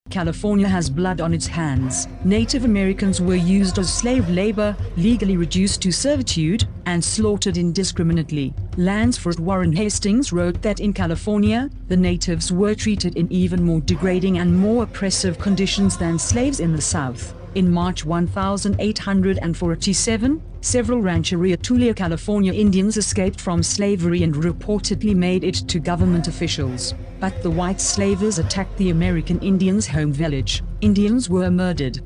California has blood on its hands. Native Americans were used as slave labor, legally reduced to servitude, and slaughtered indiscriminately. Lansford Warren Hastings wrote that in California, the natives were treated in even more degrading and more oppressive conditions than slaves in the South. In March 1847, several Rancheria Tulea, California Indians escaped from slavery and reportedly made it to government officials. But the white slavers attacked the American Indians' home village. Indians were murdered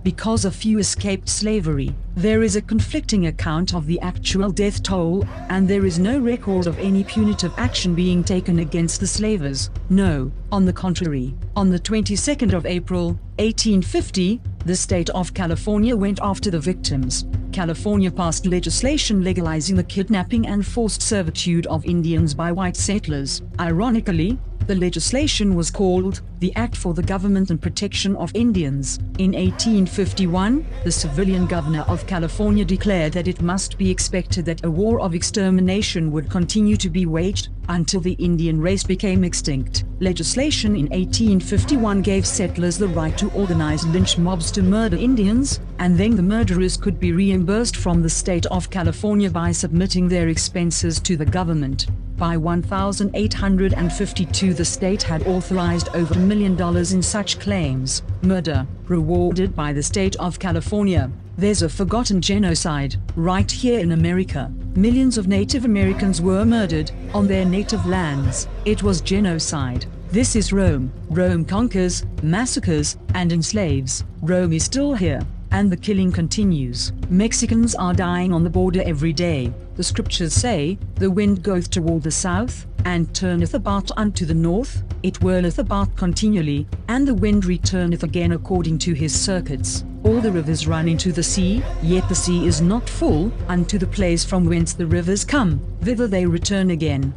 because a few escaped slavery. There is a conflicting account of the actual death toll, and there is no record of any punitive action being taken against the slavers. No, on the contrary. On the 22nd of April, 1850, the state of California went after the victims. California passed legislation legalizing the kidnapping and forced servitude of Indians by white settlers. Ironically, the legislation was called the Act for the Government and Protection of Indians. In 1851, the civilian governor of California declared that it must be expected that a war of extermination would continue to be waged until the Indian race became extinct. Legislation in 1851 gave settlers the right to organize lynch mobs to murder Indians, and then the murderers could be reimbursed from the state of California by submitting their expenses to the government. By 1852, the state had authorized over $1 million in such claims. Murder, rewarded by the state of California. There's a forgotten genocide, right here in America. Millions of Native Americans were murdered on their native lands. It was genocide. This is Rome. Rome conquers, massacres, and enslaves. Rome is still here, and the killing continues. Mexicans are dying on the border every day. The scriptures say, "The wind goeth toward the south, and turneth about unto the north, it whirleth about continually, and the wind returneth again according to his circuits. All the rivers run into the sea, yet the sea is not full, unto the place from whence the rivers come, thither they return again."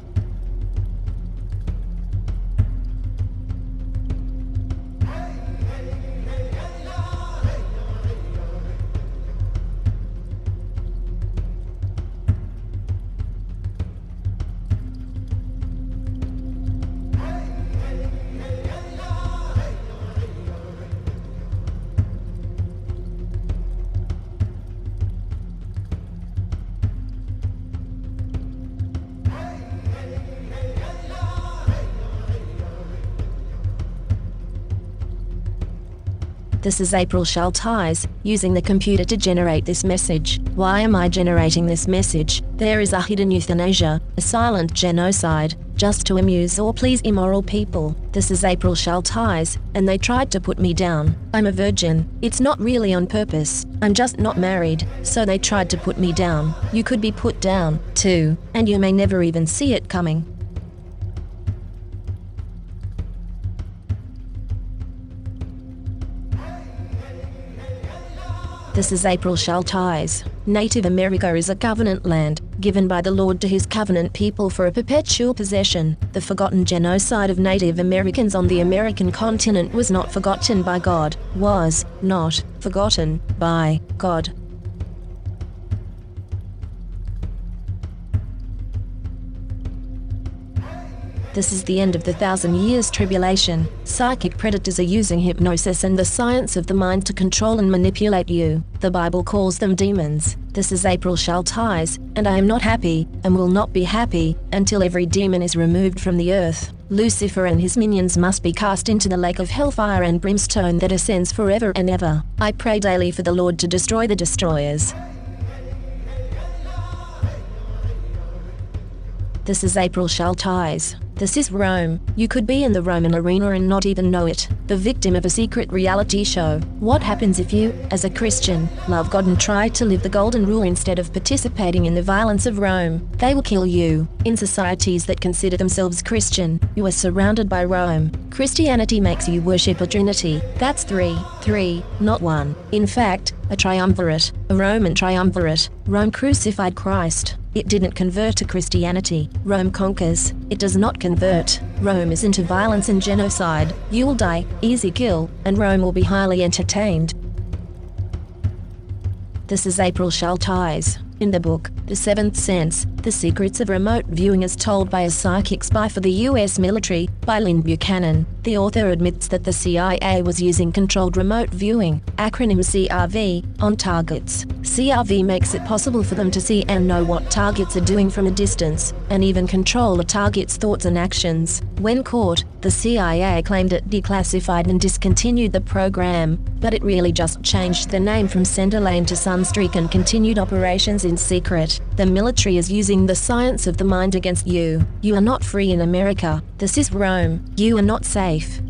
This is April Schulthies, using the computer to generate this message. Why am I generating this message? There is a hidden euthanasia, a silent genocide, just to amuse or please immoral people. This is April Schulthies, and they tried to put me down. I'm a virgin. It's not really on purpose. I'm just not married, so they tried to put me down. You could be put down, too, and you may never even see it coming. This is April Schulthies. Native America is a covenant land, given by the Lord to his covenant people for a perpetual possession. The forgotten genocide of Native Americans on the American continent was not forgotten by God, was not forgotten by God. This is the end of the 1,000 years tribulation. Psychic predators are using hypnosis and the science of the mind to control and manipulate you. The Bible calls them demons. This is April Schulthies, and I am not happy, and will not be happy, until every demon is removed from the earth. Lucifer and his minions must be cast into the lake of hellfire and brimstone that ascends forever and ever. I pray daily for the Lord to destroy the destroyers. This is April Schulthies. This is Rome. You could be in the Roman arena and not even know it, the victim of a secret reality show. What happens if you, as a Christian, love God and try to live the golden rule instead of participating in the violence of Rome? They will kill you. In societies that consider themselves Christian, you are surrounded by Rome. Christianity makes you worship a trinity. That's three, not one. In fact, a triumvirate, a Roman triumvirate. Rome crucified Christ. It didn't convert to Christianity. Rome conquers. It does not convert. Rome is into violence and genocide. You will die, easy kill, and Rome will be highly entertained. This is April Schulthies. In the book, The Seventh Sense, The Secrets of Remote Viewing as Told by a Psychic Spy for the U.S. Military, by Lynn Buchanan. The author admits that the CIA was using controlled remote viewing, acronym CRV, on targets. CRV makes it possible for them to see and know what targets are doing from a distance, and even control a target's thoughts and actions. When caught, the CIA claimed it declassified and discontinued the program, but it really just changed the name from Centerlane to Sunstreak and continued operations in secret. The military is using the science of the mind against you. You are not free in America. This is Rome. You are not safe.